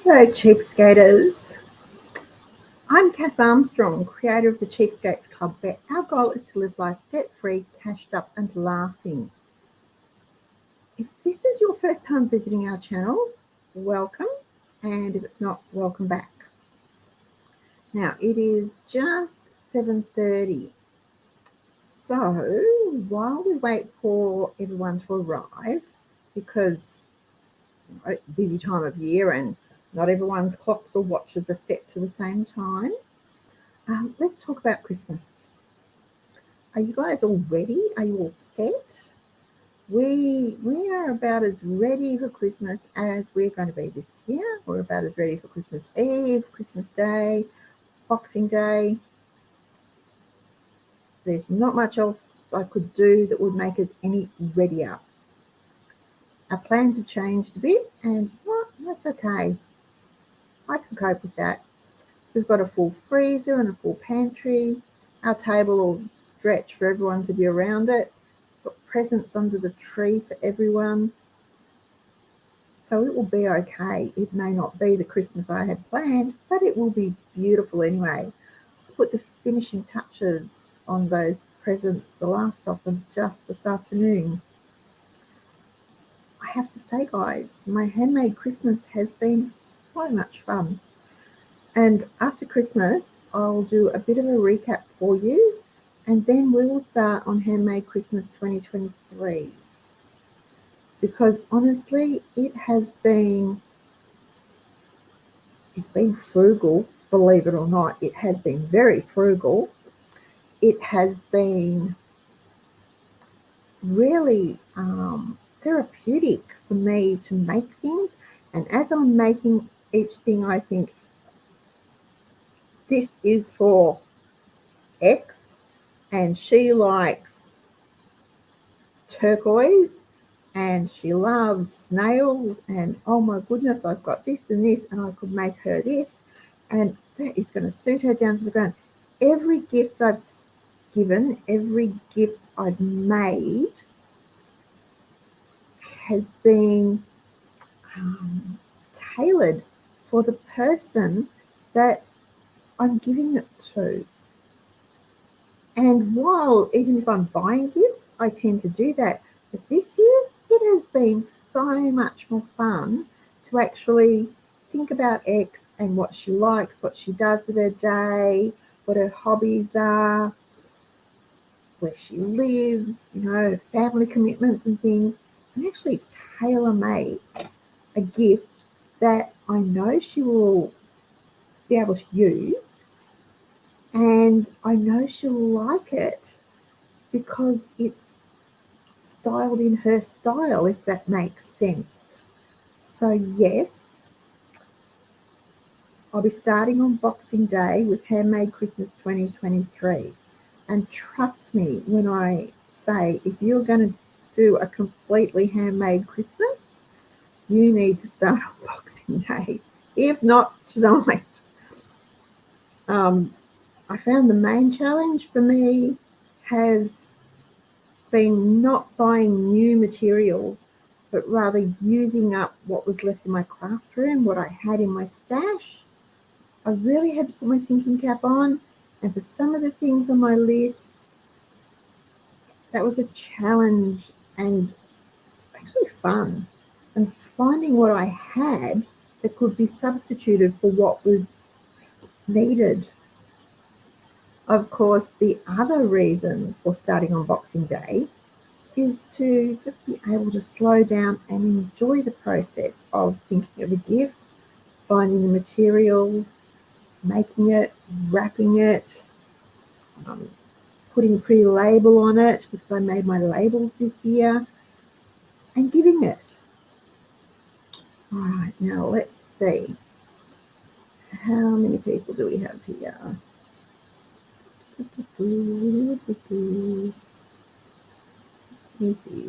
Hello, cheapskaters. I'm Kath Armstrong, creator of the Cheapskates Club, where our goal is to live life debt-free, cashed up and laughing. If this is your first time visiting our channel, welcome, and if it's not, welcome back. Now, it is just 7:30, so while we wait for everyone to arrive, because it's a busy time of year and not everyone's clocks or watches are set to the same time, let's talk about Christmas. Are you guys all ready? Are you all set? We are about as ready for Christmas as we're going to be this year. We're about as ready for Christmas Eve, Christmas Day, Boxing Day. There's not much else I could do that would make us any readier. Our plans have changed a bit, and well, that's okay. I can cope with that. We've got a full freezer and a full pantry. Our table will stretch for everyone to be around it. We've got presents under the tree for everyone. So it will be okay. It may not be the Christmas I had planned, but it will be beautiful anyway. I put the finishing touches on those presents, the last of them, just this afternoon. I have to say, guys, my handmade Christmas has been so much fun. And after Christmas, I'll do a bit of a recap for you, and then we will start on Handmade Christmas 2023. Because honestly, it's been frugal, believe it or not. It has been very frugal. It has been really therapeutic for me to make things. And as I'm making each thing, I think, this is for X, and she likes turquoise and she loves snails, and oh my goodness, I've got this and this, and I could make her this, and that is going to suit her down to the ground. Every gift I've given, every gift I've made has been tailored for the person that I'm giving it to. And while, even if I'm buying gifts, I tend to do that. But this year, it has been so much more fun to actually think about X and what she likes, what she does with her day, what her hobbies are, where she lives, family commitments and things, and actually tailor-made a gift that I know she will be able to use, and I know she'll like it because it's styled in her style, if that makes sense. So yes, I'll be starting on Boxing Day with Handmade Christmas 2023. And trust me when I say, if you're going to do a completely handmade Christmas, you need to start on Boxing Day, if not tonight. I found the main challenge for me has been not buying new materials, but rather using up what was left in my craft room, what I had in my stash. I really had to put my thinking cap on, and for some of the things on my list, that was a challenge and actually fun. And finding what I had that could be substituted for what was needed. Of course, the other reason for starting on Boxing Day is to just be able to slow down and enjoy the process of thinking of a gift, finding the materials, making it, wrapping it, putting a pretty label on it, because I made my labels this year, and giving it. All right, now let's see. How many people do we have here? Let me see.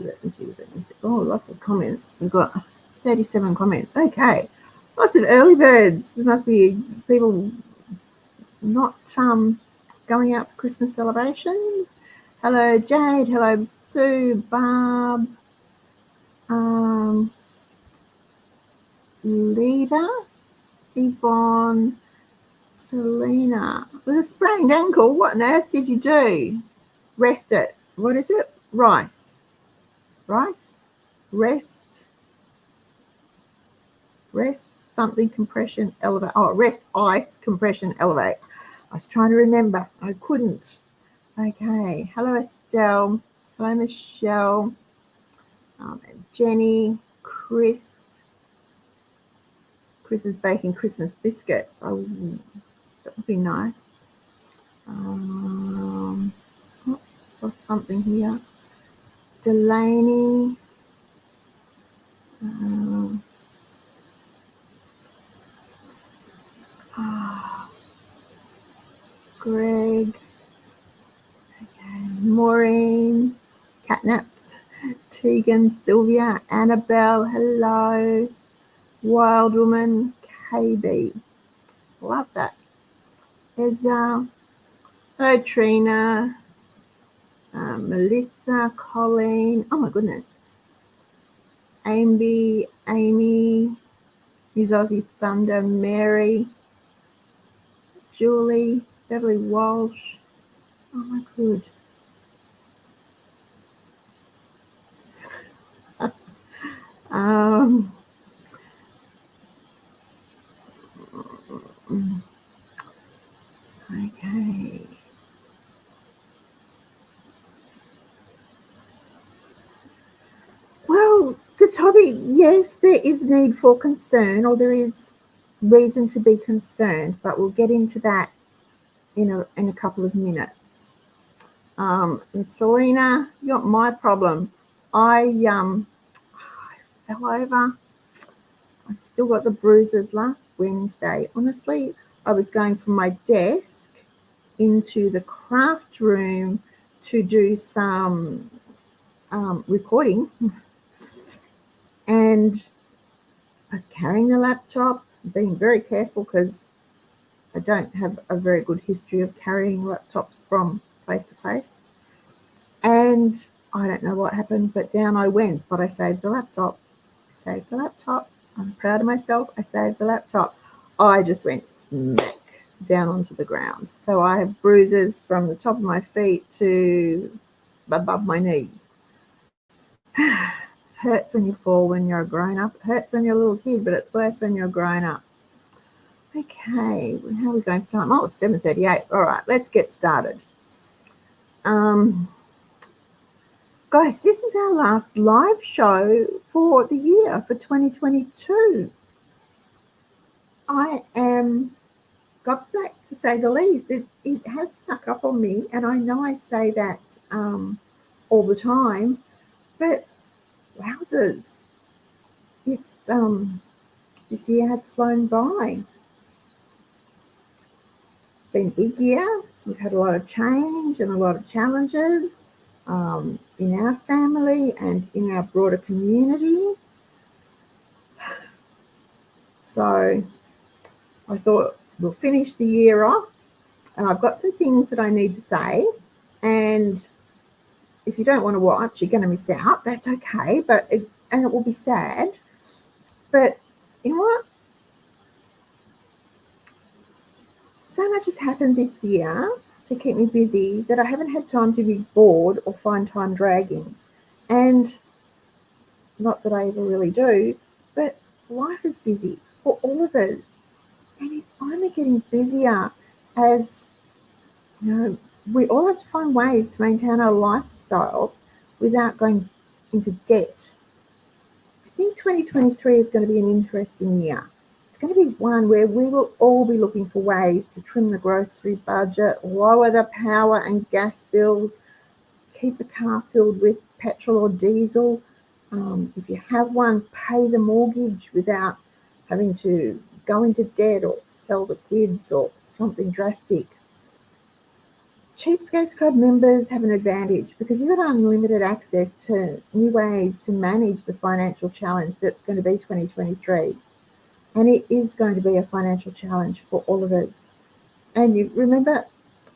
Oh, lots of comments. We've got 37 comments. Okay. Lots of early birds. There must be people not going out for Christmas celebrations. Hello, Jade. Hello, Sue, Barb, Lida. Yvonne, Selena, with a sprained ankle, what on earth did you do? Rest it. What is it? Rice. Rest something compression elevate. Oh, rest ice compression elevate. I was trying to remember. I couldn't. Okay. Hello, Estelle. Hello, Michelle. Jenny. Chris. Chris is baking Christmas biscuits. That would be nice. Oops, lost something here. Delaney. Greg. Okay. Maureen. Catnaps. Tegan. Sylvia. Annabelle. Hello. Wild Woman. KB. Love that. Ezra. Hello, Trina. Melissa. Colleen. Oh my goodness. Amy. Miss Aussie Thunder. Mary. Julie. Beverly Walsh. Oh my good. Okay. Well, the topic, yes, there is need for concern, or there is reason to be concerned, but we'll get into that in a couple of minutes. And Selena, you're my problem. I fell over. I've still got the bruises. Last Wednesday, honestly, I was going from my desk into the craft room to do some recording, and I was carrying the laptop, being very careful because I don't have a very good history of carrying laptops from place to place. And I don't know what happened, but down I went. But I saved the laptop. I'm proud of myself. I saved the laptop. I just went smack down onto the ground. So I have bruises from the top of my feet to above my knees. Hurts when you fall when you're a grown up. It hurts when you're a little kid, but it's worse when you're a grown up. Okay, how are we going for time? Oh, it's 7:38. All right, let's get started. Guys, this is our last live show for the year, for 2022. I am gobsmacked, to say the least. It has snuck up on me, and I know I say that all the time, but wowzers, it's this year has flown by. It's been a big year. We've had a lot of change and a lot of challenges in our family and in our broader community. So I thought we'll finish the year off, and I've got some things that I need to say. And if you don't want to watch, you're going to miss out. That's okay, and it will be sad. But you know what? So much has happened this year to keep me busy that I haven't had time to be bored or find time dragging. And not that I ever really do, but life is busy for all of us. And it's only getting busier as, we all have to find ways to maintain our lifestyles without going into debt. I think 2023 is going to be an interesting year. It's going to be one where we will all be looking for ways to trim the grocery budget, lower the power and gas bills, keep the car filled with petrol or diesel. If you have one, pay the mortgage without having to go into debt or sell the kids or something drastic. Cheapskates Club members have an advantage because you've got unlimited access to new ways to manage the financial challenge that's going to be 2023. And it is going to be a financial challenge for all of us. And you remember,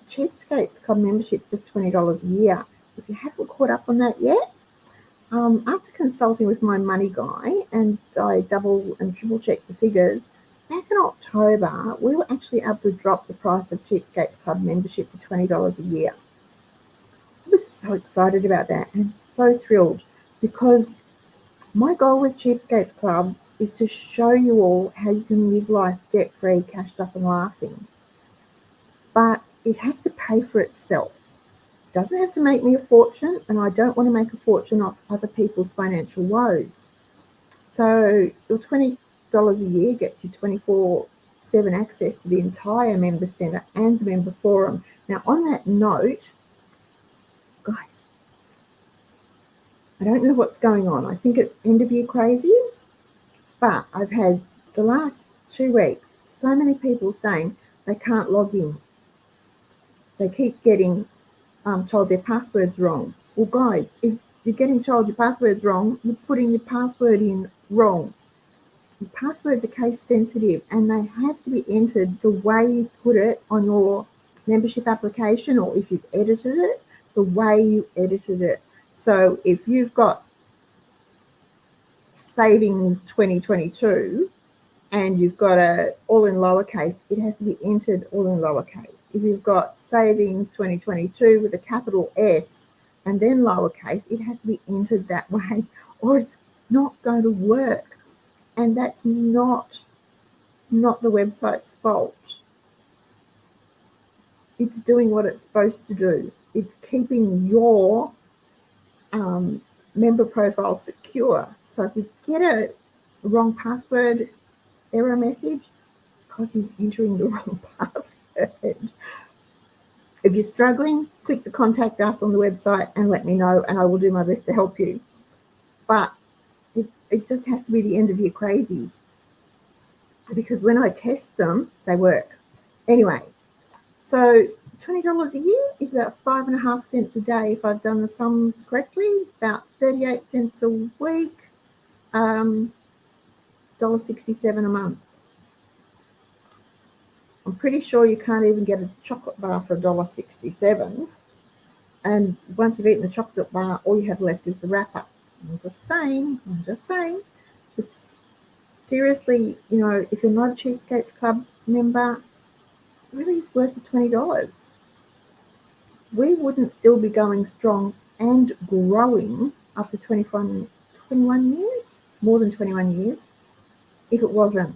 Cheapskates Club membership's just $20 a year. If you haven't caught up on that yet, after consulting with my money guy, and I double and triple check the figures, back in October, we were actually able to drop the price of Cheapskates Club membership to $20 a year. I was so excited about that and so thrilled, because my goal with Cheapskates Club is to show you all how you can live life debt-free, cashed up and laughing. But it has to pay for itself. It doesn't have to make me a fortune, and I don't want to make a fortune off other people's financial woes. So your $20 a year gets you 24/7 access to the entire member centre and the member forum. Now, on that note, guys, I don't know what's going on. I think it's end of year crazies, but I've had the last 2 weeks so many people saying they can't log in. They keep getting told their password's wrong. Well, guys, if you're getting told your password's wrong, you're putting your password in wrong. Your passwords are case sensitive, and they have to be entered the way you put it on your membership application, or if you've edited it, the way you edited it. So if you've got savings 2022 and you've got a all in lowercase, it has to be entered all in lowercase. If you've got savings 2022 with a capital S and then lowercase, it has to be entered that way, or it's not going to work. And that's not the website's fault. It's doing what it's supposed to do. It's keeping your member profile secure. So if you get a wrong password error message, it's because you're entering the wrong password. If you're struggling, click the contact us on the website and let me know, and I will do my best to help you. But it just has to be the end of year crazies, because when I test them, they work. Anyway, so $20 a year is about 5.5 cents a day if I've done the sums correctly, about 38 cents a week, $1.67 a month. I'm pretty sure you can't even get a chocolate bar for $1.67. And once you've eaten the chocolate bar, all you have left is the wrapper. I'm just saying. It's seriously, if you're not a Cheapskates Club member, it really is worth the $20. We wouldn't still be going strong and growing after 21 years, more than 21 years, if it wasn't.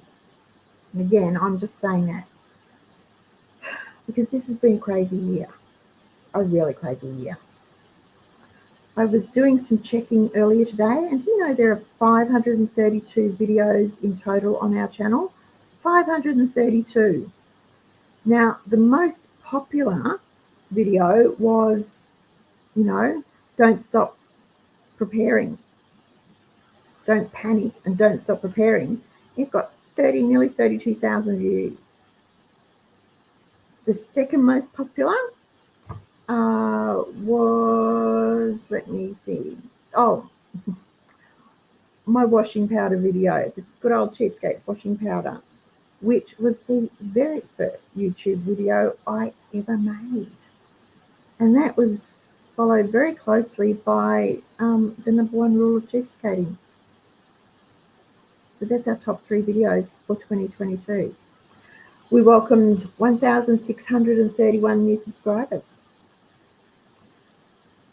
And again, I'm just saying that because this has been a crazy year, a really crazy year. I was doing some checking earlier today, and there are 532 videos in total on our channel. 532. Now, the most popular video was, don't stop preparing. Don't panic and don't stop preparing. It got nearly 32,000 views. The second most popular was, let me see. Oh, my washing powder video, the good old Cheapskates washing powder, which was the very first YouTube video I ever made. And that was followed very closely by the number 1 rule of cheapskating. So that's our top 3 videos for 2022. We welcomed 1,631 new subscribers.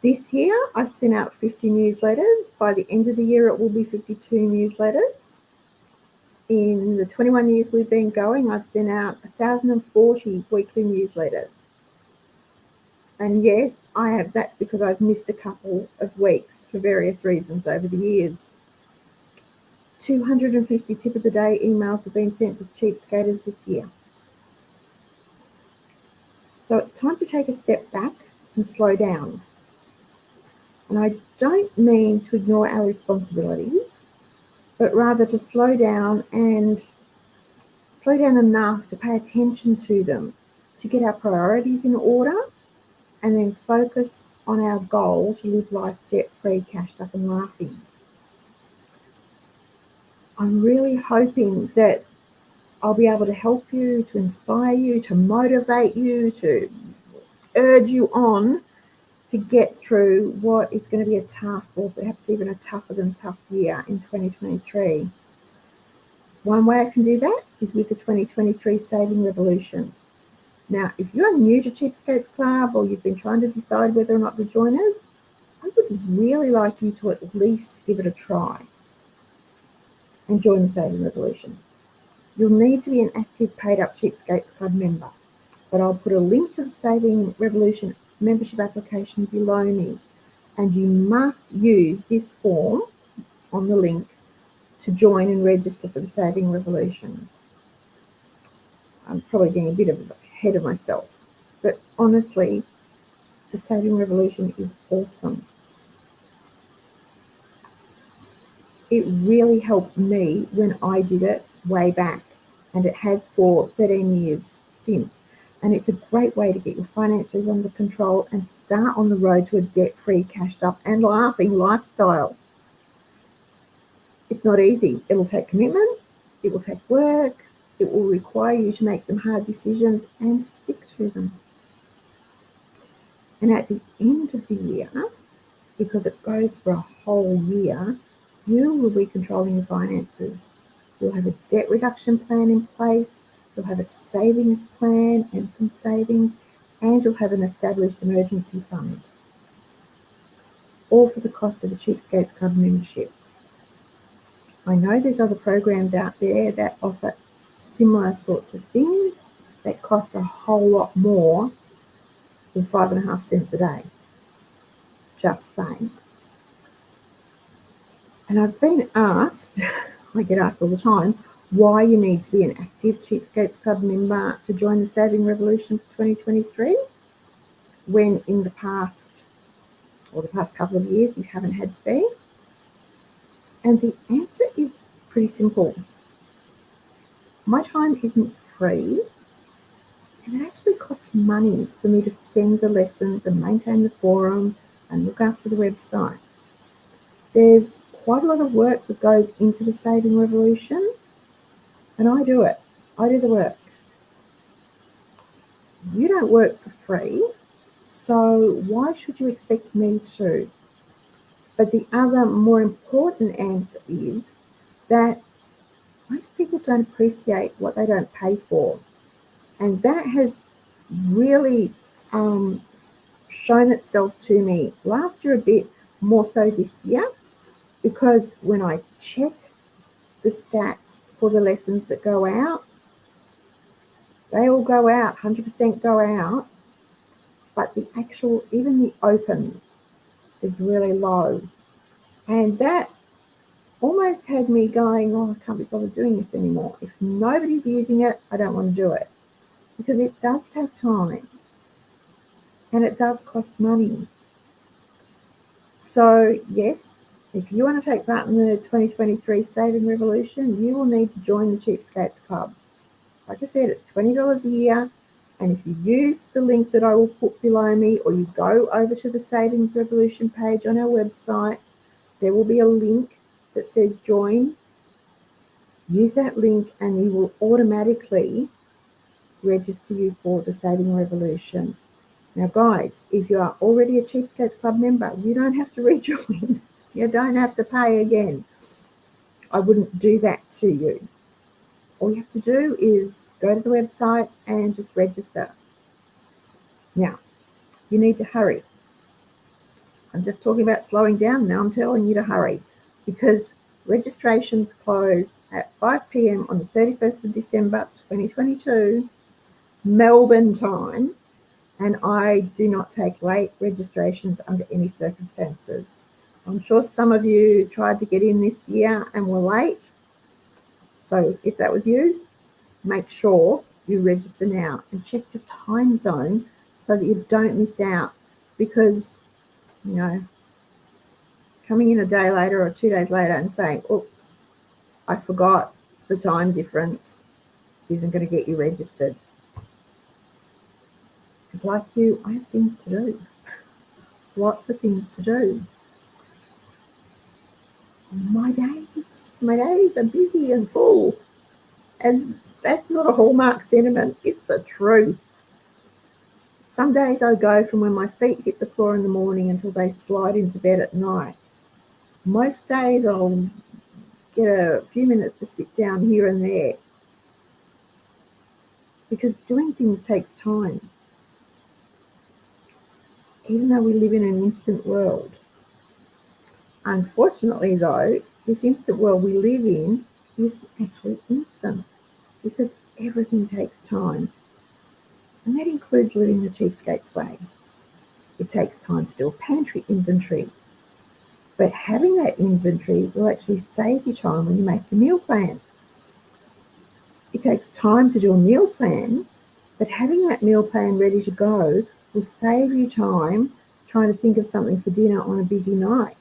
This year, I've sent out 50 newsletters. By the end of the year, it will be 52 newsletters. In the 21 years we've been going, I've sent out 1,040 weekly newsletters. And yes, that's because I've missed a couple of weeks for various reasons over the years. 250 tip of the day emails have been sent to cheapskaters this year. So it's time to take a step back and slow down. And I don't mean to ignore our responsibilities, but rather to slow down enough to pay attention to them, to get our priorities in order, and then focus on our goal to live life debt-free, cashed up and laughing. I'm really hoping that I'll be able to help you, to inspire you, to motivate you, to urge you on to get through what is going to be a tough, or perhaps even a tougher than tough year in 2023. One way I can do that is with the 2023 Saving Revolution. Now, if you're new to Cheapskates Club or you've been trying to decide whether or not to join us, I would really like you to at least give it a try and join the Saving Revolution. You'll need to be an active paid up Cheapskates Club member, but I'll put a link to the Saving Revolution membership application below me, and you must use this form on the link to join and register for the Saving Revolution. I'm probably getting a bit ahead of myself, but honestly, the Saving Revolution is awesome. It really helped me when I did it way back, and it has for 13 years since. And it's a great way to get your finances under control and start on the road to a debt-free, cashed up and laughing lifestyle. It's not easy. It'll take commitment, it will take work, it will require you to make some hard decisions and stick to them. And at the end of the year, because it goes for a whole year, you will be controlling your finances. You'll have a debt reduction plan in place, you'll have a savings plan and some savings, and you'll have an established emergency fund. All for the cost of a Cheapskates Club membership. I know there's other programs out there that offer similar sorts of things that cost a whole lot more than 5.5 cents a day. Just saying. And I've been asked, I get asked all the time, why you need to be an active Cheapskates Club member to join the Saving Revolution for 2023, when in the past, or the past couple of years, you haven't had to be. And the answer is pretty simple. My time isn't free, and it actually costs money for me to send the lessons and maintain the forum and look after the website. There's quite a lot of work that goes into the Saving Revolution, and I do it. I do the work. You don't work for free, so why should you expect me to? But the other more important answer is that most people don't appreciate what they don't pay for. And that has really shown itself to me last year, a bit more so this year, because when I check the stats for the lessons that go out, they all go out, 100% go out, but the actual, even the opens is really low. And that almost had me going, oh, I can't be bothered doing this anymore. If nobody's using it, I don't want to do it, because it does take time and it does cost money. So yes, if you want to take part in the 2023 Saving Revolution, you will need to join the Cheapskates Club. Like I said, it's $20 a year, and if you use the link that I will put below me, or you go over to the Savings Revolution page on our website, there will be a link that says join. Use that link and we will automatically register you for the Saving Revolution. Now guys, if you are already a Cheapskates Club member, you don't have to rejoin. You don't have to pay again. I wouldn't do that to you. All you have to do is go to the website and just register. Now, you need to hurry. I'm just talking about slowing down. Now I'm telling you to hurry, because registrations close at 5 p.m. on the 31st of December 2022, Melbourne time, and I do not take late registrations under any circumstances. I'm sure some of you tried to get in this year and were late. So if that was you, make sure you register now and check your time zone so that you don't miss out, because, you know, coming in a day later or 2 days later and saying, oops, I forgot the time difference, isn't going to get you registered. Because like you, I have things to do. Lots of things to do. My days are busy and full. And that's not a Hallmark sentiment. It's the truth. Some days I go from when my feet hit the floor in the morning until they slide into bed at night. Most days I'll get a few minutes to sit down here and there, because doing things takes time. Even though we live in an instant world. Unfortunately, though, this instant world we live in isn't actually instant, because everything takes time. And that includes living the cheapskate's way. It takes time to do a pantry inventory. But having that inventory will actually save you time when you make your meal plan. It takes time to do a meal plan, but having that meal plan ready to go will save you time trying to think of something for dinner on a busy night.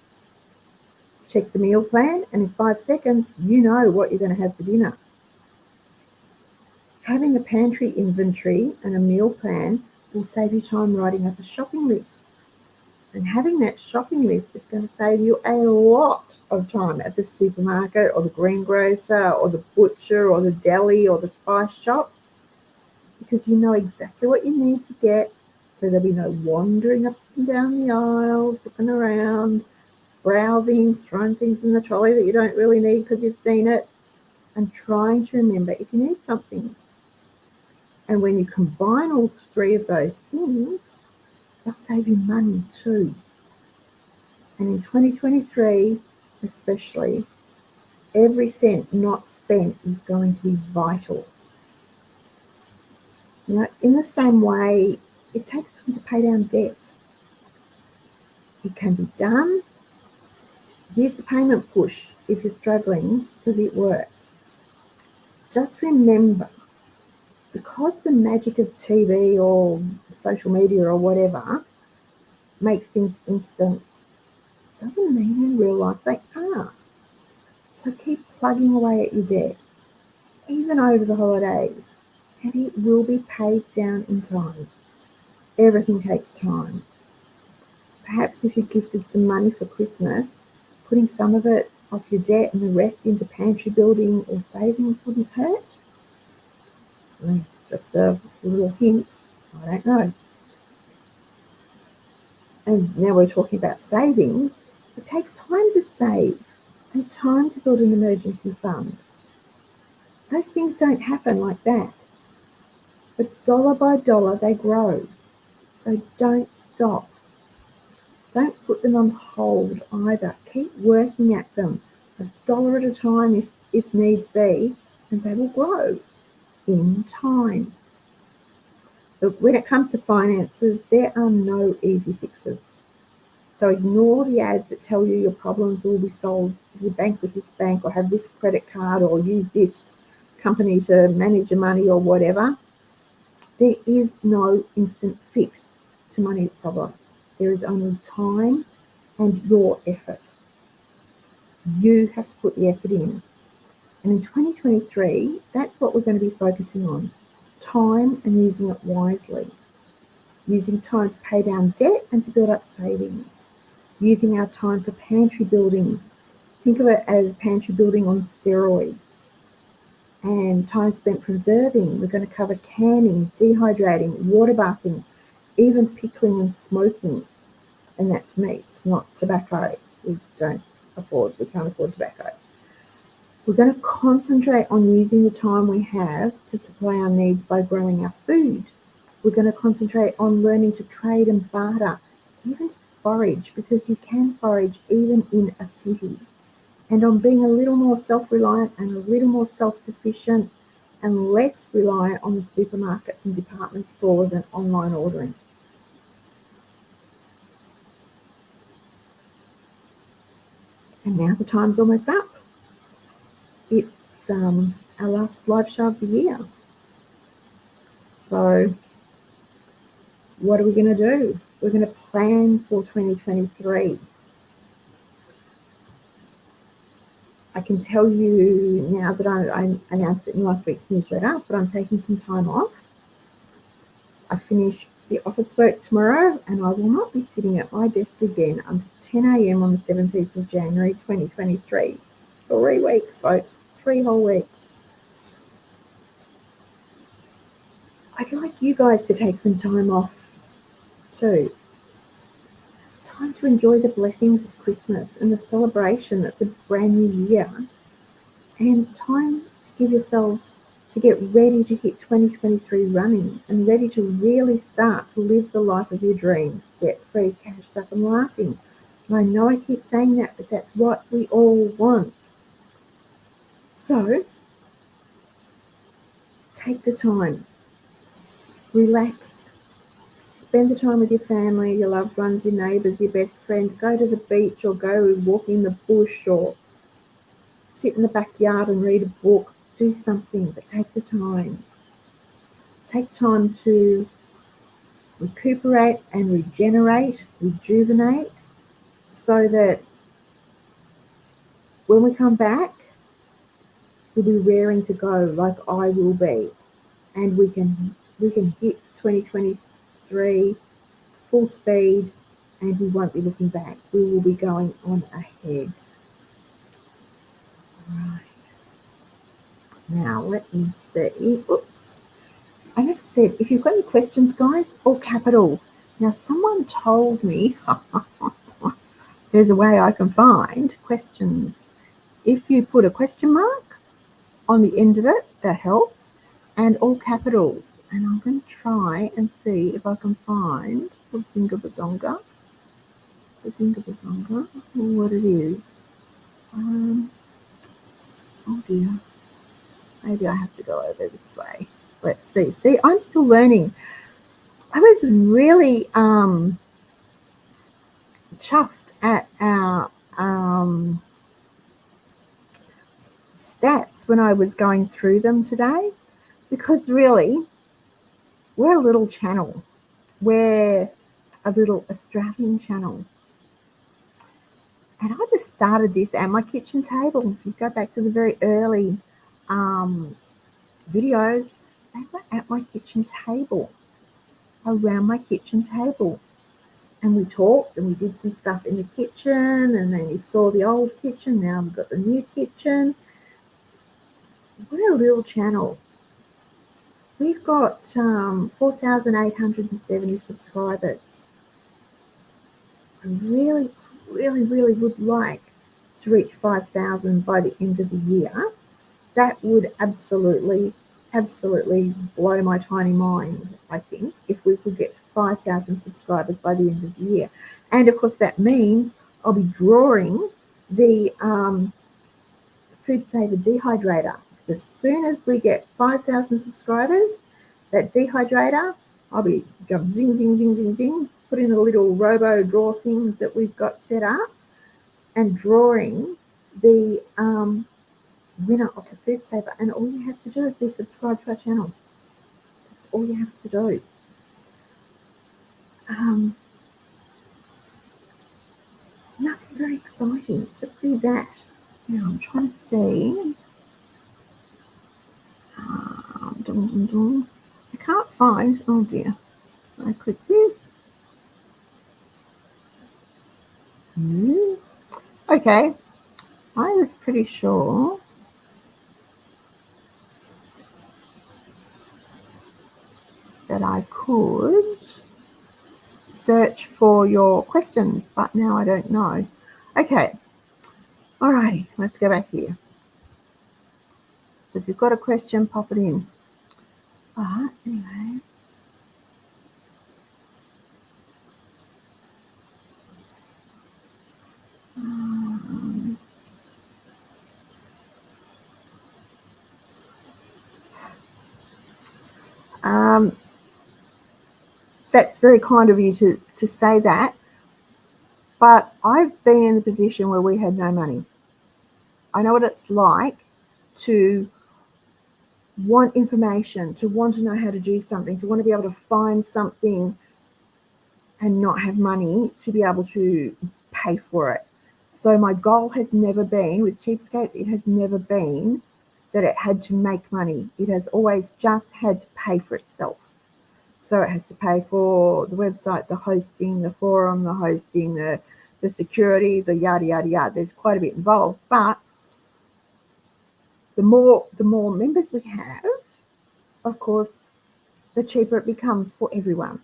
Check the meal plan, and in 5 seconds, you know what you're going to have for dinner. Having a pantry inventory and a meal plan will save you time writing up a shopping list. And having that shopping list is going to save you a lot of time at the supermarket or the greengrocer or the butcher or the deli or the spice shop, because you know exactly what you need to get, so there'll be no wandering up and down the aisles, looking around, browsing, throwing things in the trolley that you don't really need because you've seen it, and trying to remember if you need something. And when you combine all three of those things, they'll save you money too. And in 2023, especially, every cent not spent is going to be vital. You know, in the same way, it takes time to pay down debt. It can be done. Use the payment push if you're struggling, because it works. Just remember, because the magic of TV or social media or whatever makes things instant, doesn't mean in real life they are. So keep plugging away at your debt, even over the holidays, and it will be paid down in time. Everything takes time. Perhaps if you gifted some money for Christmas, putting some of it off your debt and the rest into pantry building or savings wouldn't hurt. Just a little hint, I don't know. And now we're talking about savings. It takes time to save and time to build an emergency fund. Those things don't happen like that. But dollar by dollar they grow. So don't stop. Don't put them on hold either. Keep working at them, $1 at a time if needs be, and they will grow in time. But when it comes to finances, there are no easy fixes. So ignore the ads that tell you your problems will be solved if you bank with this bank or have this credit card or use this company to manage your money or whatever. There is no instant fix to money problems. There is only time and your effort. You have to put the effort in. And in 2023, that's what we're going to be focusing on. Time and using it wisely. Using time to pay down debt and to build up savings. Using our time for pantry building. Think of it as pantry building on steroids. And time spent preserving. We're going to cover canning, dehydrating, water bathing, even pickling and smoking. And that's meats, not tobacco. We can't afford tobacco. We're going to concentrate on using the time we have to supply our needs by growing our food. We're going to concentrate on learning to trade and barter, even to forage, because you can forage even in a city. And on being a little more self-reliant and a little more self-sufficient and less reliant on the supermarkets and department stores and online ordering. And now the time's almost up. It's our last live show of the year. So what are we going to do? We're going to plan for 2023. I can tell you now that I announced it in last week's newsletter, but I'm taking some time off. I finish the office work tomorrow, and I will not be sitting at my desk again until 10 a.m. on the 17th of January 2023. 3 weeks, folks. 3 whole weeks. I'd like you guys to take some time off too. Time to enjoy the blessings of Christmas and the celebration that's a brand new year, and time to give yourselves to get ready to hit 2023 running and ready to really start to live the life of your dreams, debt-free, cashed up and laughing. And I know I keep saying that, but that's what we all want. So take the time, relax, spend the time with your family, your loved ones, your neighbours, your best friend. Go to the beach or go walk in the bush or sit in the backyard and read a book. Do something, but take the time. Take time to recuperate and regenerate, rejuvenate, so that when we come back, we'll be raring to go like I will be. And we can hit 2023 full speed and we won't be looking back. We will be going on ahead. Right. Now let me see. Oops. I never said, if you've got any questions, guys, all capitals. Now someone told me there's a way I can find questions. If you put a question mark on the end of it, that helps, and all capitals. And I'm going to try and see if I can find Bazinga Bazonga, what it is. Oh dear. Maybe I have to go over this way. Let's see. See, I'm still learning. I was really chuffed at our stats when I was going through them today, because really we're a little channel. We're a little Australian channel. And I just started this at my kitchen table. If you go back to the very early videos, they were at my kitchen table, around my kitchen table. And we talked and we did some stuff in the kitchen, and then you saw the old kitchen. Now we've got the new kitchen. We're a little channel. We've got 4,870 subscribers. I really, really, really would like to reach 5,000 by the end of the year. That would absolutely blow my tiny mind, I think, if we could get to 5,000 subscribers by the end of the year. And of course, that means I'll be drawing the Food Saver dehydrator. Because as soon as we get 5,000 subscribers, that dehydrator, I'll be going zing, zing, zing, zing, zing, put in a little robo draw thing that we've got set up and drawing the winner of the Food Saver. And all you have to do is be subscribed to our channel. That's all you have to do. Nothing very exciting. Just do that. Now I'm trying to see. I can't find. Oh dear. I click this. Okay. I was pretty sure that I could search for your questions, but now I don't know. Okay. All right. Let's go back here. So if you've got a question, pop it in. Anyway. That's very kind of you to say that. But I've been in the position where we had no money. I know what it's like to want information, to want to know how to do something, to want to be able to find something and not have money to be able to pay for it. So my goal has never been, with Cheapskates, it has never been that it had to make money. It has always just had to pay for itself. So it has to pay for the website, the hosting, the forum, the hosting, the security, the yada, yada, yada. There's quite a bit involved, but the more members we have, of course, the cheaper it becomes for everyone,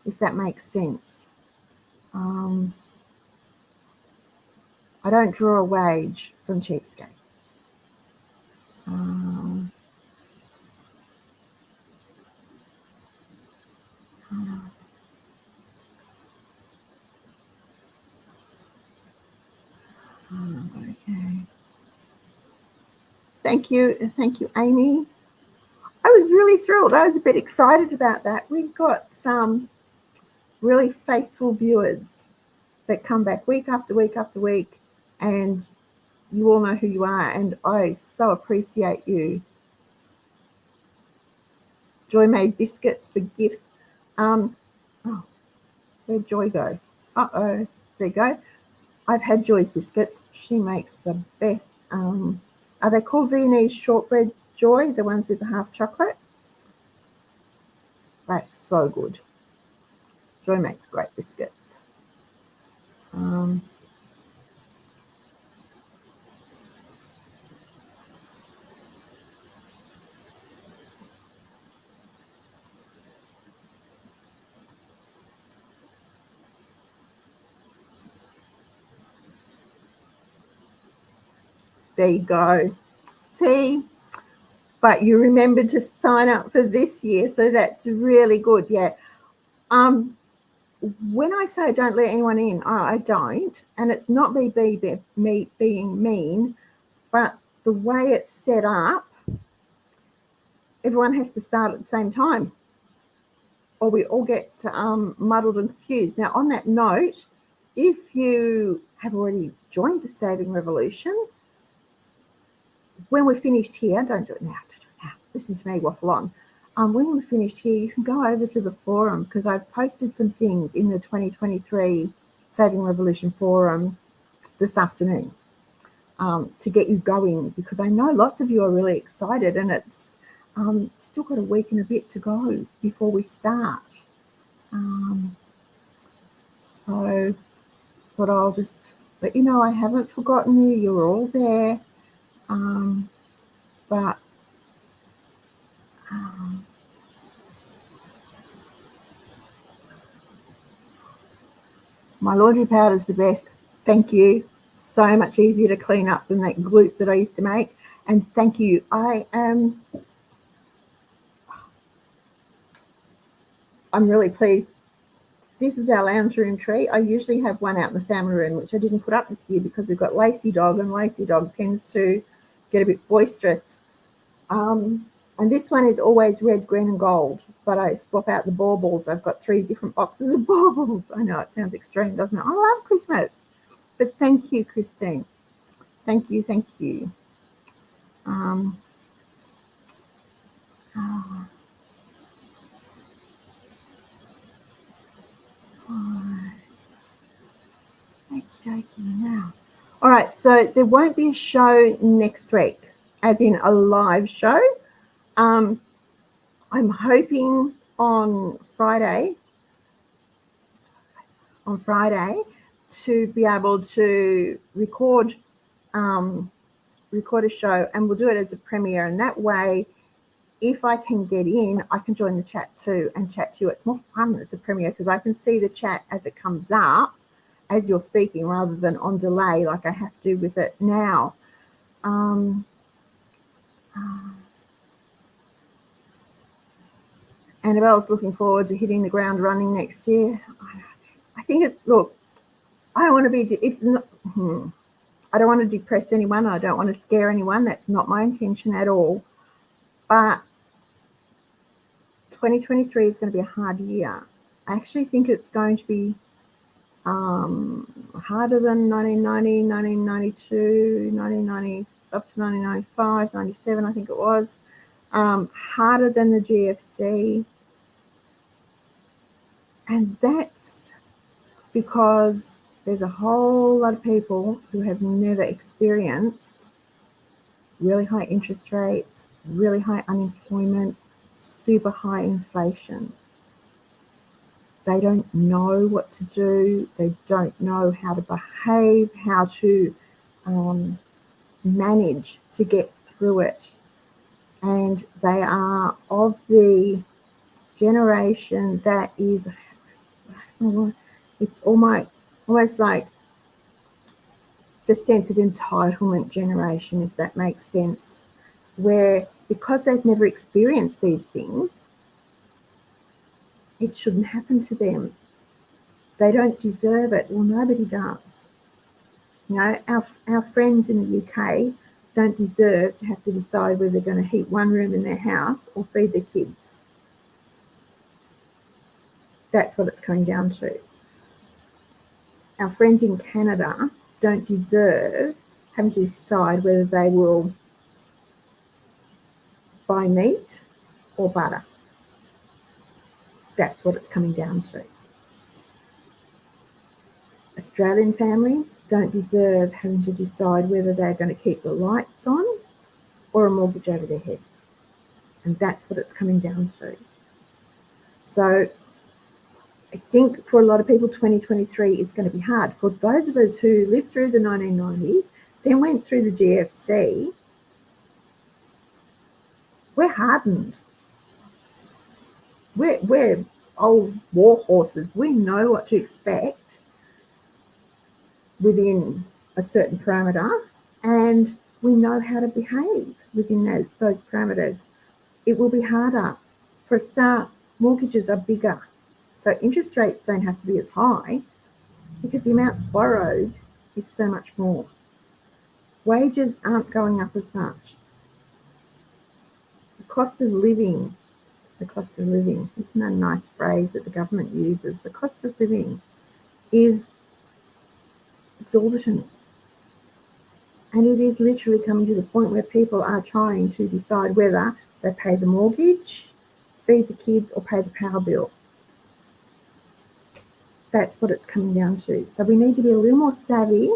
if that makes sense. I don't draw a wage from Cheapskates. Um, okay. Thank you, Amy. I was really thrilled. I was a bit excited about that. We've got some really faithful viewers that come back week after week after week, and you all know who you are, and I so appreciate you. Joy made biscuits for gifts. Oh, where'd Joy go? Uh-oh, there you go. I've had Joy's biscuits. She makes the best. Are they called Viennese shortbread, Joy, the ones with the half chocolate? That's so good. Joy makes great biscuits. There you go. See, but you remembered to sign up for this year, so that's really good. Yeah. When I say don't let anyone in, I don't, and it's not me being mean, but the way it's set up, everyone has to start at the same time, or we all get muddled and confused. Now, on that note, if you have already joined the Saving Revolution, when we're finished here, don't do it now. Listen to me waffle on. When we're finished here, you can go over to the forum, because I've posted some things in the 2023 Saving Revolution forum this afternoon to get you going, because I know lots of you are really excited, and it's still got a week and a bit to go before we start. So but I'll just let you know I haven't forgotten you. You're all there. But my laundry powder is the best. Thank you. So much easier to clean up than that gloop that I used to make. And thank you. I'm really pleased. This is our lounge room tree. I usually have one out in the family room, which I didn't put up this year because we've got Lacey Dog, and Lacey Dog tends to get a bit boisterous. And this one is always red, green, and gold, but I swap out the baubles. I've got 3 different boxes of baubles. I know it sounds extreme, doesn't it? I love Christmas. But thank you, Christine. Thank you, thank you. Now. All right, so there won't be a show next week, as in a live show. I'm hoping on Friday to be able to record a show, and we'll do it as a premiere, and that way, if I can get in, I can join the chat too and chat to you. It's more fun as a premiere because I can see the chat as it comes up as you're speaking, rather than on delay like I have to with it now. Annabelle's looking forward to hitting the ground running next year. I think look, I don't want to be, I don't want to depress anyone. I don't want to scare anyone. That's not my intention at all. But 2023 is going to be a hard year. I actually think it's going to be harder than 1990, 1992, 1990, up to 1995, 97, I think it was. Harder than the GFC. And that's because there's a whole lot of people who have never experienced really high interest rates, really high unemployment, super high inflation. They don't know what to do. They don't know how to behave, how to manage to get through it. And they are of the generation that is, it's almost like the sense of entitlement generation, if that makes sense. where because they've never experienced these things, it shouldn't happen to them. They don't deserve it. Well, nobody does. You know, our friends in the UK don't deserve to have to decide whether they're going to heat one room in their house or feed their kids. That's what it's coming down to. Our friends in Canada don't deserve having to decide whether they will buy meat or butter. That's what it's coming down to. Australian families don't deserve having to decide whether they're going to keep the lights on or a mortgage over their heads. And that's what it's coming down to. So I think for a lot of people, 2023 is going to be hard. For those of us who lived through the 1990s, then went through the GFC, we're hardened. We're old war horses. We know what to expect within a certain parameter, and we know how to behave within those parameters. It will be harder. For a start, mortgages are bigger, so interest rates don't have to be as high because the amount borrowed is so much more. Wages aren't going up as much. The cost of living, isn't that a nice phrase that the government uses? The cost of living is exorbitant. And it is literally coming to the point where people are trying to decide whether they pay the mortgage, feed the kids, or pay the power bill. That's what it's coming down to. So we need to be a little more savvy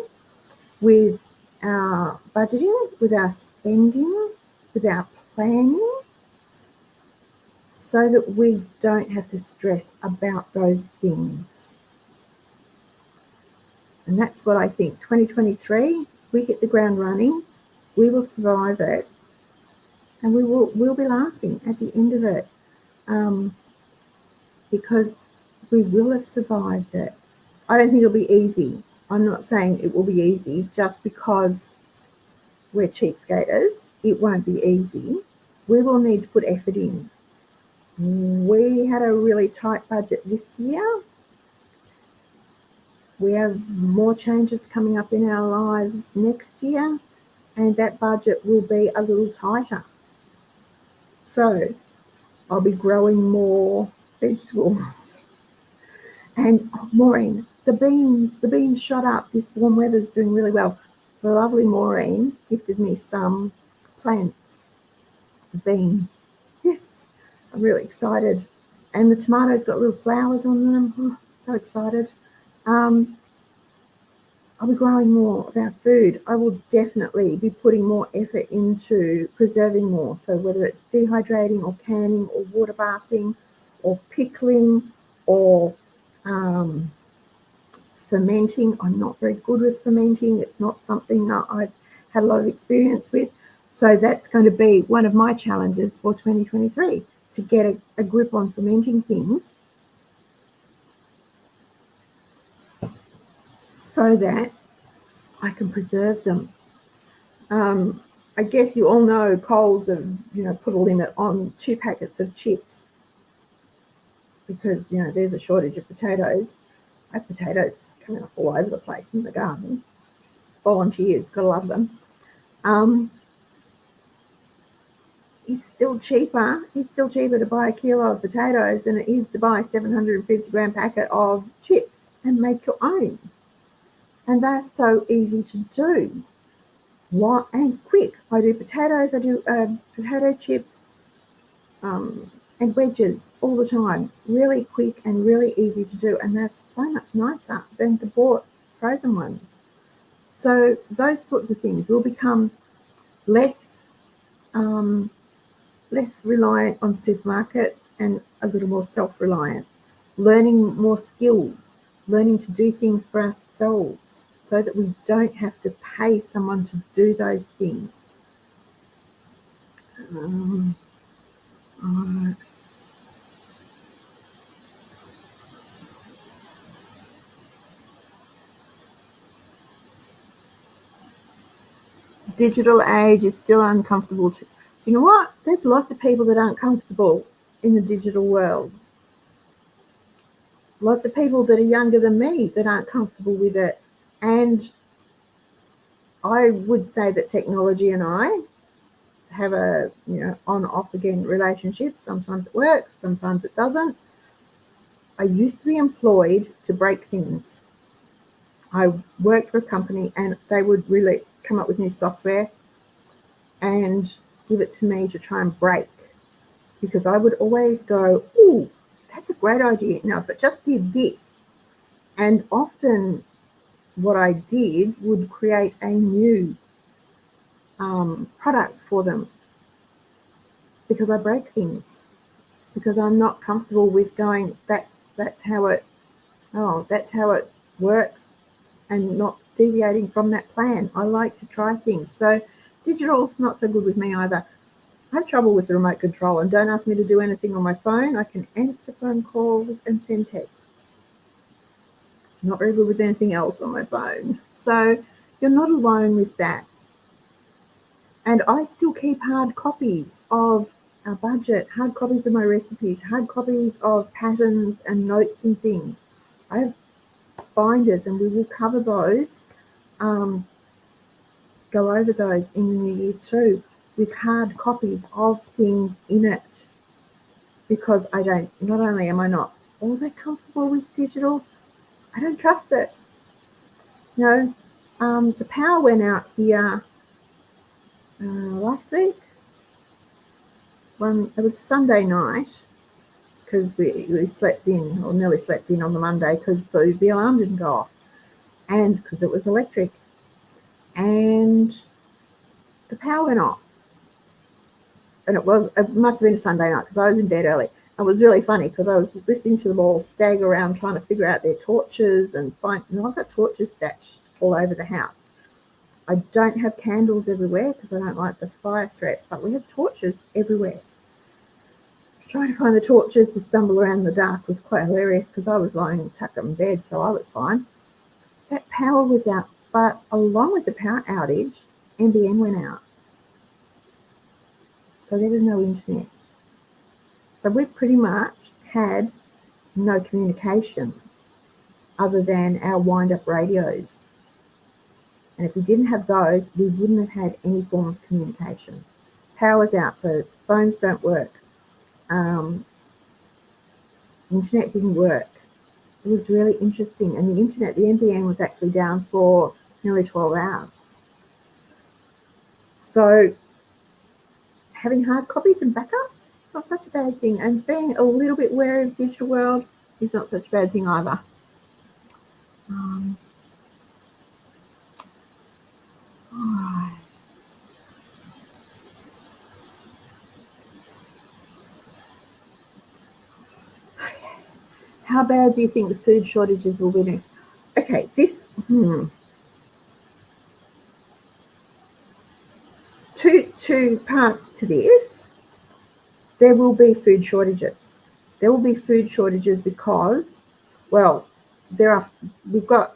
with our budgeting, with our spending, with our planning, so that we don't have to stress about those things. And that's what I think. 2023, we hit the ground running, we will survive it, and we'll be laughing at the end of it, because we will have survived it. I don't think it'll be easy. I'm not saying it will be easy just because we're cheapskaters. It won't be easy. We will need to put effort in. We had a really tight budget this year. We have more changes coming up in our lives next year, and that budget will be a little tighter. So I'll be growing more vegetables. And Maureen, the beans shot up. This warm weather's doing really well. The lovely Maureen gifted me some plants, beans. Yes, I'm really excited. And the tomatoes got little flowers on them. Oh, so excited. I'll be growing more of our food. I will definitely be putting more effort into preserving more. So whether it's dehydrating or canning or water bathing or pickling or fermenting. I'm not very good with fermenting. It's not something that I've had a lot of experience with. So that's going to be one of my challenges for 2023, to get a grip on fermenting things so that I can preserve them. I guess you all know Coles have, put a limit on 2 packets of chips because, there's a shortage of potatoes. I have potatoes coming up all over the place in the garden. Volunteers, gotta love them. It's still cheaper. It's still cheaper to buy a kilo of potatoes than it is to buy a 750 gram packet of chips and make your own. And that's so easy to do. And quick. I do potatoes, I do potato chips and wedges all the time. Really quick and really easy to do. And that's so much nicer than the bought frozen ones. So those sorts of things will become less reliant on supermarkets and a little more self-reliant. Learning more skills, learning to do things for ourselves so that we don't have to pay someone to do those things. Digital age is still uncomfortable Do you know what? There's lots of people that aren't comfortable in the digital world. Lots of people that are younger than me that aren't comfortable with it. And I would say that technology and I have a on off again relationship. Sometimes it works, sometimes it doesn't. I used to be employed to break things. I worked for a company and they would really come up with new software and give it to me to try and break, because I would always go, "Ooh, that's a great idea. Now, if it just did this." And often what I did would create a new product for them, because I break things, because I'm not comfortable with going, that's how it works, and not deviating from that plan. I like to try things. So digital's not so good with me either. I have trouble with the remote control, and don't ask me to do anything on my phone. I can answer phone calls and send texts. Not very good with anything else on my phone. So you're not alone with that. And I still keep hard copies of our budget, hard copies of my recipes, hard copies of patterns and notes and things. I have binders, and we will cover those, go over those in the new year too, with hard copies of things in it, because not only am I not all that comfortable with digital, I don't trust it. The power went out here last week. It was Sunday night, because we slept in, or nearly slept in, on the Monday, because the alarm didn't go off, and because it was electric, and the power went off. And it must have been a Sunday night, because I was in bed early. It was really funny, because I was listening to them all stagger around trying to figure out their torches and find. I've got torches stashed all over the house. I don't have candles everywhere because I don't like the fire threat, but we have torches everywhere. Trying to find the torches to stumble around in the dark was quite hilarious, because I was lying tucked up in bed, so I was fine. That power was out, but along with the power outage, NBN went out. So there was no internet. So we pretty much had no communication other than our wind-up radios. And if we didn't have those, we wouldn't have had any form of communication. Power's out, so phones don't work. Internet didn't work. It was really interesting. And the NBN was actually down for nearly 12 hours. So having hard copies and backups, it's not such a bad thing. And being a little bit wary of the digital world is not such a bad thing either. How bad do you think the food shortages will be next? Okay, two parts to this. There will be food shortages. There will be food shortages because, well, we've got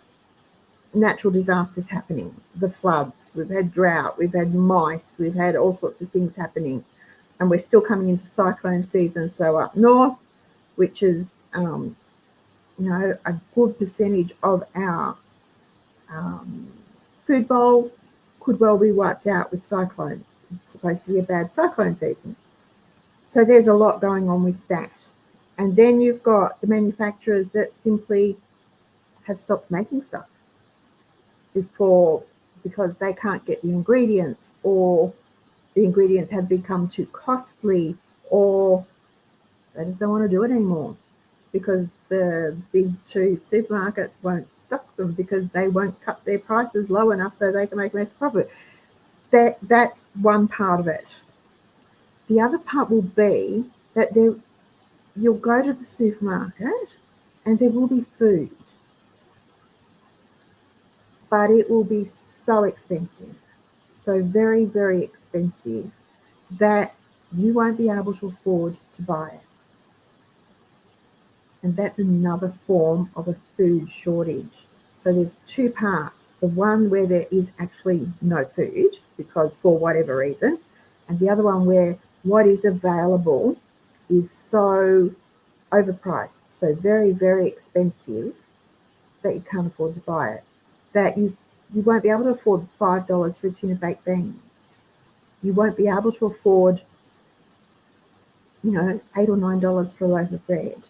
natural disasters happening. The floods, we've had drought, we've had mice, we've had all sorts of things happening, and we're still coming into cyclone season. So up north, which is a good percentage of our food bowl could well be wiped out with cyclones. It's supposed to be a bad cyclone season. So there's a lot going on with that. And then you've got the manufacturers that simply have stopped making stuff because they can't get the ingredients, or the ingredients have become too costly, or they just don't want to do it anymore, because the big two supermarkets won't stock them, because they won't cut their prices low enough so they can make less profit. That's one part of it. The other part will be that you'll go to the supermarket and there will be food, but it will be so expensive, so very, very expensive, that you won't be able to afford to buy it. And that's another form of a food shortage. So there's two parts. The one where there is actually no food, because for whatever reason, and the other one where what is available is so overpriced, so very, very expensive that you can't afford to buy it, that you won't be able to afford $5 for a tin of baked beans. You won't be able to afford, $8 or $9 for a loaf of bread.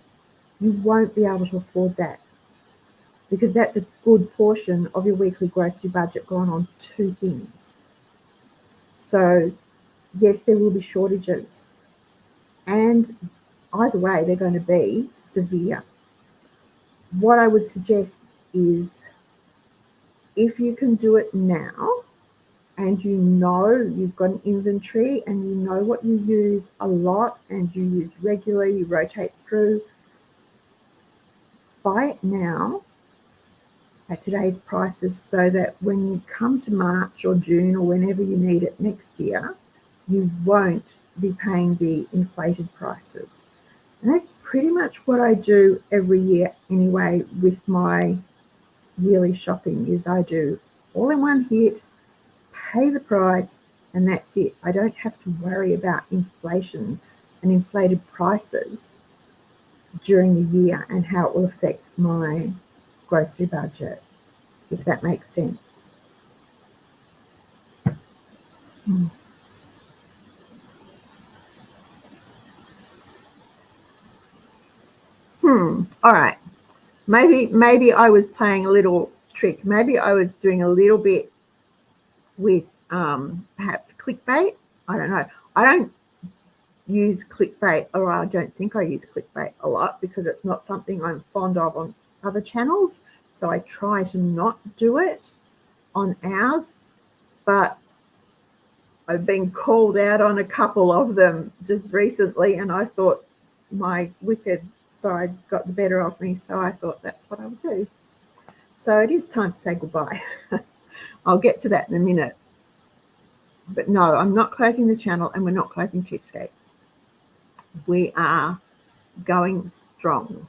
You won't be able to afford that, because that's a good portion of your weekly grocery budget gone on two things. So yes, there will be shortages, and either way, they're going to be severe. What I would suggest is, if you can do it now and you've got an inventory and you know what you use a lot and you use regularly, you rotate through, buy it now at today's prices, so that when you come to March or June or whenever you need it next year, you won't be paying the inflated prices. And that's pretty much what I do every year anyway with my yearly shopping, is I do all in one hit, pay the price, and that's it. I don't have to worry about inflation and inflated prices during the year and how it will affect my grocery budget, if that makes sense. All right. Maybe I was playing a little trick. Maybe I was doing a little bit with perhaps clickbait. I don't know. I don't use clickbait, or I don't think I use clickbait a lot, because it's not something I'm fond of on other channels. So I try to not do it on ours, but I've been called out on a couple of them just recently, and I thought my wicked side got the better of me, so I thought that's what I would do. So it is time to say goodbye. I'll get to that in a minute. But no, I'm not closing the channel, and we're not closing Cheapskates. We are going strong.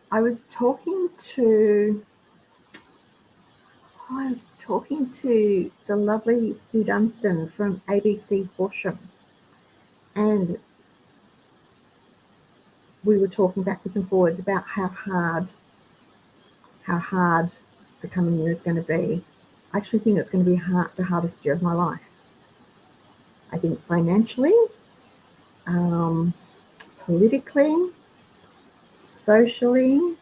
I was talking to the lovely Sue Dunstan from ABC Horsham, and we were talking backwards and forwards about how hard the coming year is going to be. I actually think it's going to be the hardest year of my life. I think financially, politically, socially,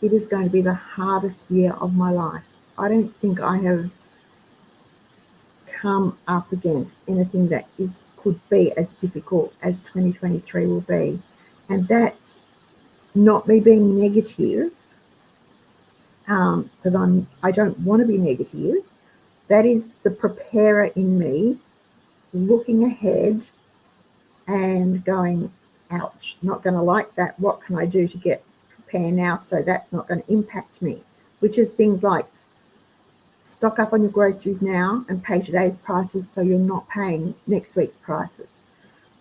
it is going to be the hardest year of my life. I don't think I have come up against anything that could be as difficult as 2023 will be. And that's not me being negative, because I don't want to be negative. That is the preparer in me looking ahead and going, ouch, not going to like that. What can I do to prepare now so that's not going to impact me? Which is things like, stock up on your groceries now and pay today's prices so you're not paying next week's prices.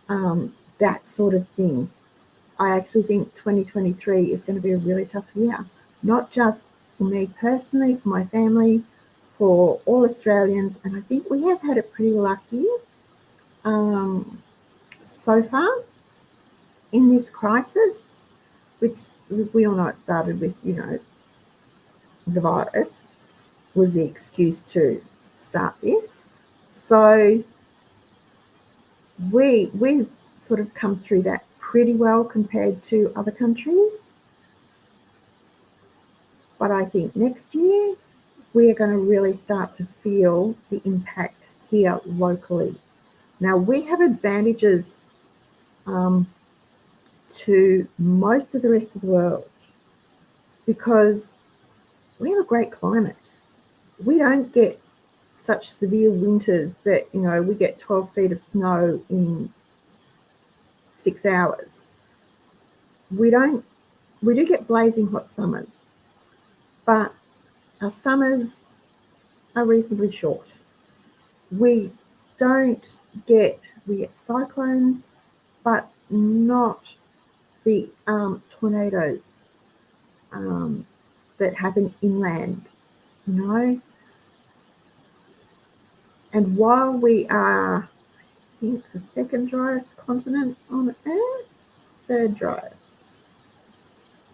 That sort of thing. I actually think 2023 is going to be a really tough year, not just for me personally, for my family, for all Australians. And I think we have had it pretty lucky so far in this crisis, which we all know it started with, the virus was the excuse to start this. So we've sort of come through that pretty well compared to other countries. But I think next year we are going to really start to feel the impact here locally. Now, we have advantages to most of the rest of the world because we have a great climate. We don't get such severe winters that, we get 12 feet of snow in 6 hours. We do get blazing hot summers, but our summers are reasonably short. We get cyclones, but not the tornadoes that happen inland, you know. And while we are, I think, the second driest continent on Earth, third driest,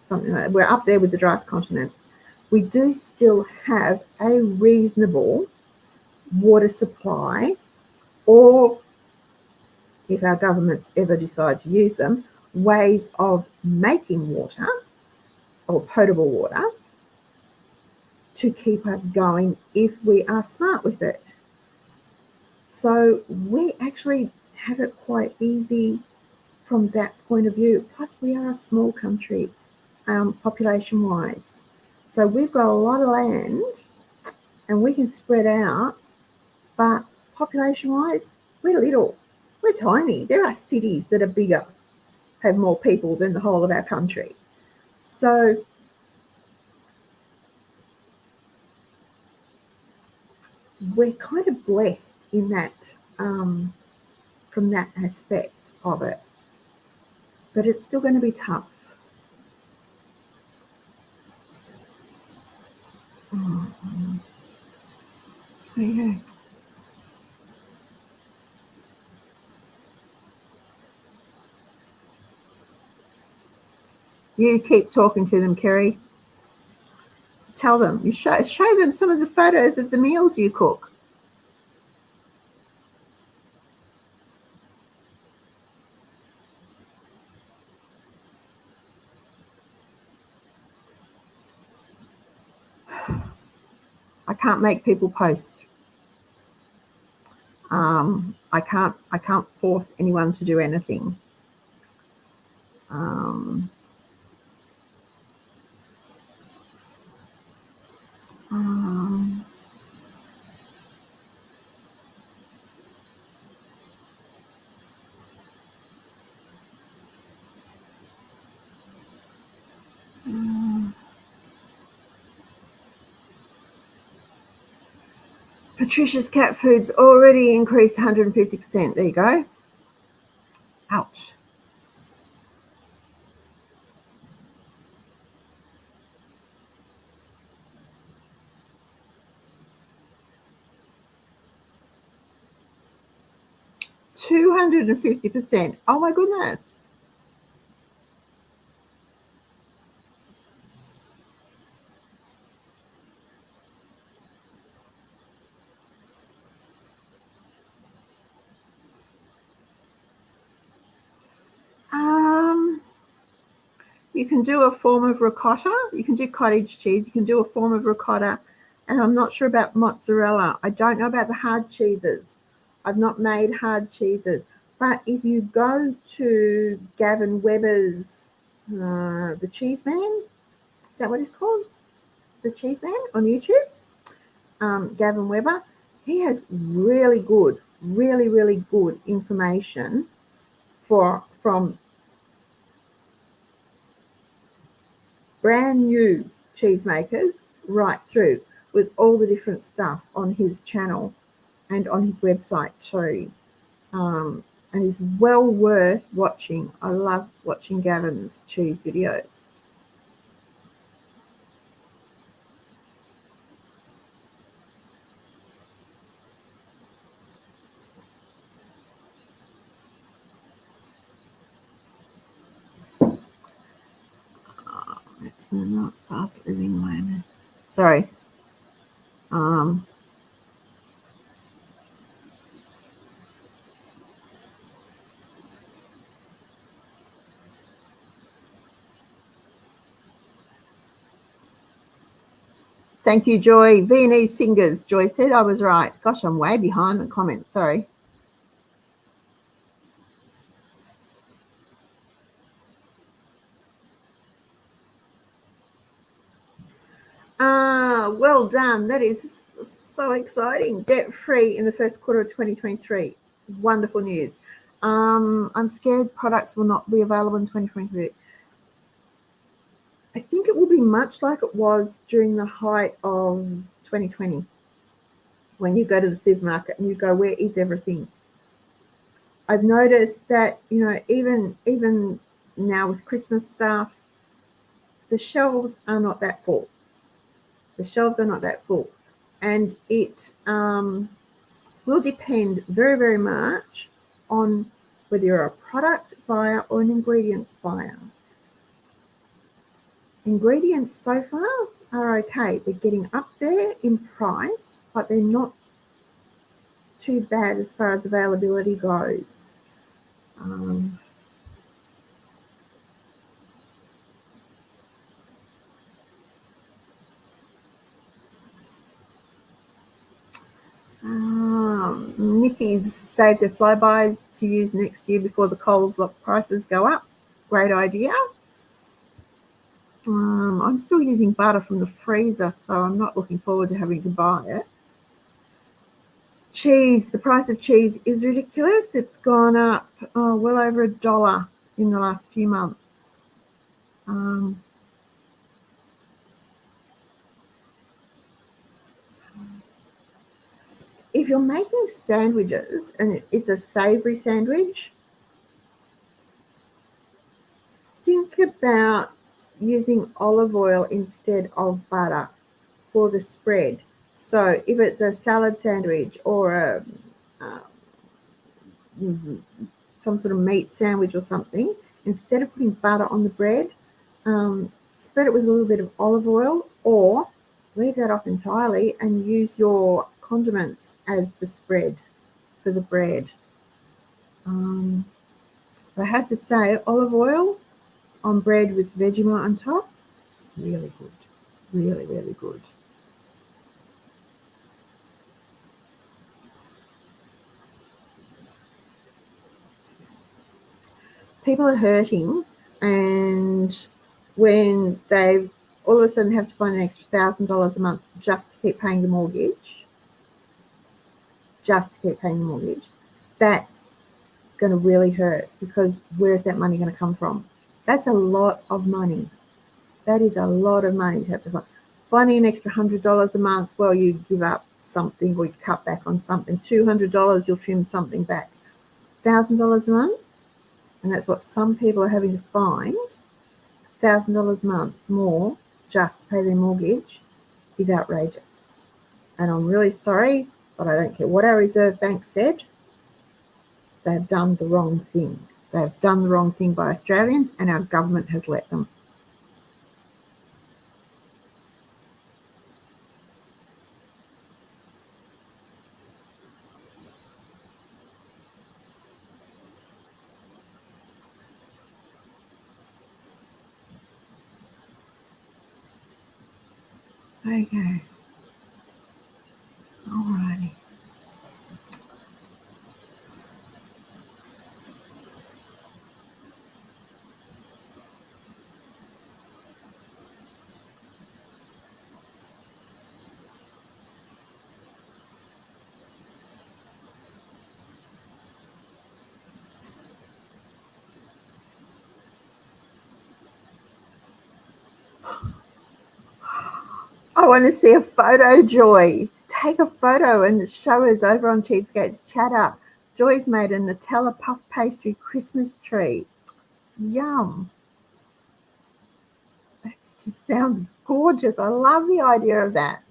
something like that, we're up there with the driest continents, we do still have a reasonable water supply, or if our governments ever decide to use them, ways of making water or potable water to keep us going if we are smart with it. So we actually have it quite easy from that point of view. Plus, we are a small country, population-wise. So we've got a lot of land and we can spread out, but population-wise, we're little. We're tiny. There are cities that are bigger, have more people than the whole of our country. So we're kind of blessed in that, from that aspect of it. But it's still going to be tough. There you go. You keep talking to them, Kerry. Tell them. You show them some of the photos of the meals you cook. I can't make people post. I can't force anyone to do anything. Patricia's cat food's already increased 150%. There you go. Ouch. $250%. Oh my goodness. You can do a form of ricotta. You can do cottage cheese. You can do a form of ricotta. And I'm not sure about mozzarella. I don't know about the hard cheeses. I've not made hard cheeses. But if you go to Gavin Weber's, The Cheese Man, is that what it's called? The Cheese Man on YouTube? Gavin Weber, he has really good information from brand new cheesemakers right through, with all the different stuff on his channel and on his website too. And it's well worth watching. I love watching Gavin's cheese videos. It's not fast living moment. Sorry. Thank you, Joy. Viennese fingers. Joy said I was right. Gosh, I'm way behind the comments. Sorry. Well done. That is so exciting. Debt-free in the first quarter of 2023. Wonderful news. I'm scared products will not be available in 2023. I think it will be much like it was during the height of 2020, when you go to the supermarket and you go, where is everything? I've noticed that, even Now with Christmas stuff, the shelves are not that full. The shelves are not that full. And it will depend very, very much on whether you're a product buyer or an ingredients buyer. Ingredients so far are okay. They're getting up there in price, but they're not too bad as far as availability goes. Nikki's saved her flybys to use next year before the Coles lock prices go up. Great idea. I'm still using butter from the freezer, so I'm not looking forward to having to buy it. Cheese, the price of cheese is ridiculous. It's gone up well over $1 in the last few months. If you're making sandwiches and it's a savory sandwich, think about using olive oil instead of butter for the spread. So if it's a salad sandwich or some sort of meat sandwich or something, instead of putting butter on the bread, spread it with a little bit of olive oil, or leave that off entirely and use your condiments as the spread for the bread. But I have to say, olive oil on bread with Vegemite on top, really good. Really, really good. People are hurting, and when they all of a sudden have to find an extra $1,000 a month just to keep paying the mortgage, that's going to really hurt, because where is that money going to come from? That's a lot of money. That is a lot of money to have to find. Finding an extra $100 a month, well, you give up something or you cut back on something. $200, you'll trim something back. $1,000 a month, and that's what some people are having to find. $1,000 a month more just to pay their mortgage is outrageous. And I'm really sorry, but I don't care what our Reserve Bank said. They've done the wrong thing. They've done the wrong thing by Australians, and our government has let them. Okay. Alrighty. I want to see a photo, Joy. Take a photo and show us over on Cheapskates Chatter. Joy's made a Nutella puff pastry Christmas tree. Yum. That just sounds gorgeous. I love the idea of that.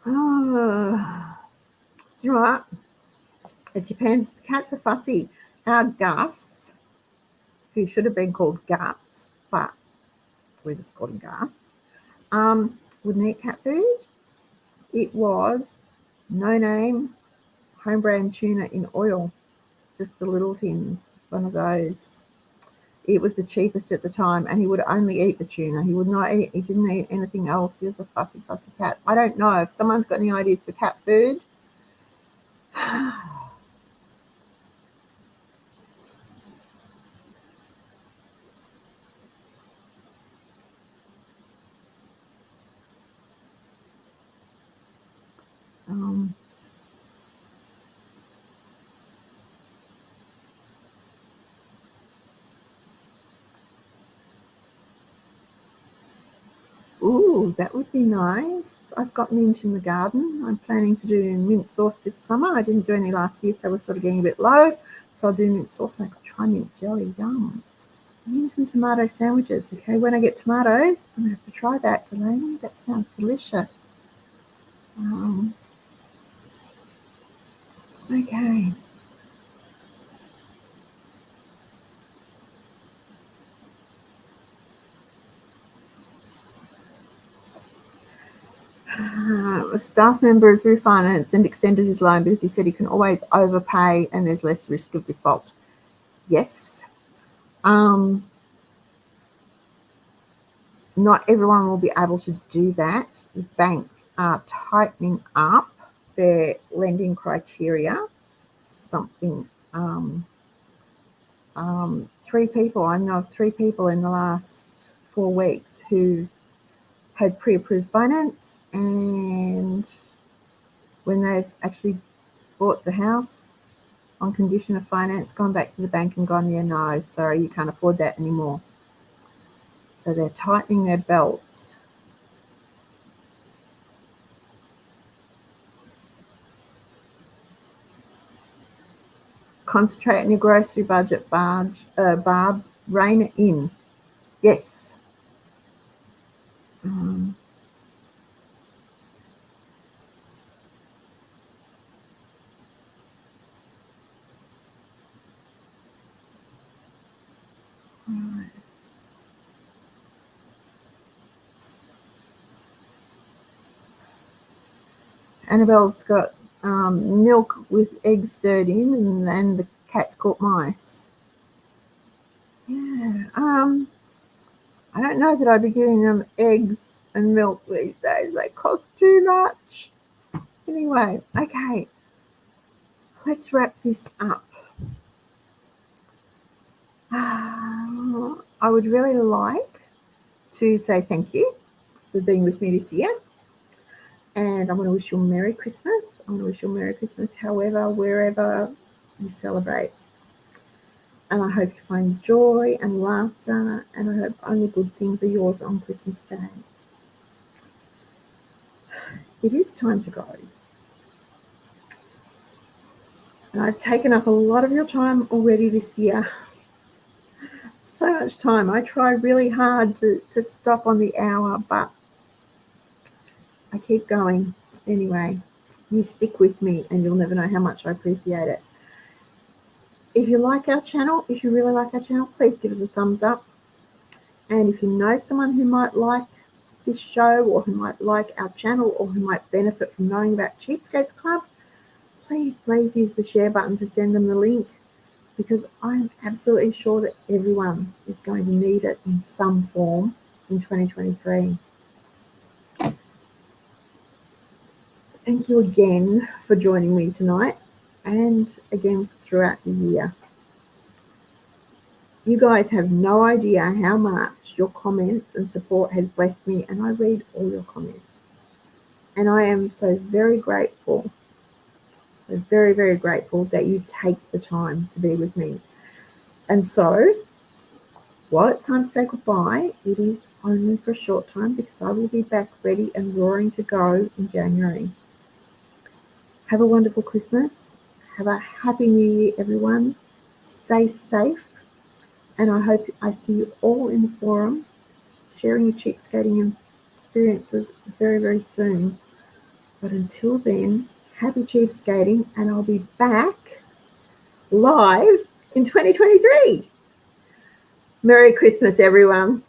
Oh, do you know what? It depends. Cats are fussy. Our Gus, who should have been called Guts, but we just called him Gus, wouldn't eat cat food. It was no name home brand tuna in oil, just the little tins, one of those. It was the cheapest at the time, and he would only eat the tuna. He would not eat, he didn't eat anything else. He was a fussy, fussy cat. I don't know if someone's got any ideas for cat food. Ooh, that would be nice. I've got mint in the garden. I'm planning to do mint sauce this summer. I didn't do any last year, so we're sort of getting a bit low. So I'll do mint sauce. I could try mint jelly. Yum. Mint and tomato sandwiches. Okay, when I get tomatoes, I'm going to have to try that, Delaney. That sounds delicious. Okay. A staff member has refinanced and extended his loan because he said he can always overpay and there's less risk of default. Yes. Not everyone will be able to do that. The banks are tightening up their lending criteria. Something, 3 people, I know of 3 people in the last 4 weeks who had pre-approved finance, and when they've actually bought the house on condition of finance, gone back to the bank and gone, yeah, no, sorry, you can't afford that anymore. So they're tightening their belts. Concentrate on your grocery budget, Barb. Rein it in. Yes. Right. Annabelle's got milk with eggs stirred in, and then the cat's caught mice. Yeah. I don't know that I'd be giving them eggs and milk these days. They cost too much. Anyway, okay. Let's wrap this up. I would really like to say thank you for being with me this year. And I want to wish you a Merry Christmas. I want to wish you a Merry Christmas, however, wherever you celebrate. And I hope you find joy and laughter, and I hope only good things are yours on Christmas Day. It is time to go. And I've taken up a lot of your time already this year. So much time. I try really hard to stop on the hour, but I keep going. Anyway, you stick with me and you'll never know how much I appreciate it. If you like our channel, if you really like our channel, please give us a thumbs up. And if you know someone who might like this show, or who might like our channel, or who might benefit from knowing about Cheapskates Club, please use the share button to send them the link, because I'm absolutely sure that everyone is going to need it in some form in 2023. Thank you again for joining me tonight, and again throughout the year. You guys have no idea how much your comments and support has blessed me, and I read all your comments. And I am so very grateful, very grateful that you take the time to be with me. And so, while it's time to say goodbye, it is only for a short time, because I will be back ready and roaring to go in January. Have a wonderful Christmas. Have a happy New Year, everyone. Stay safe. And I hope I see you all in the forum, sharing your cheapskating experiences very, very soon. But until then, happy cheapskating, and I'll be back live in 2023. Merry Christmas, everyone.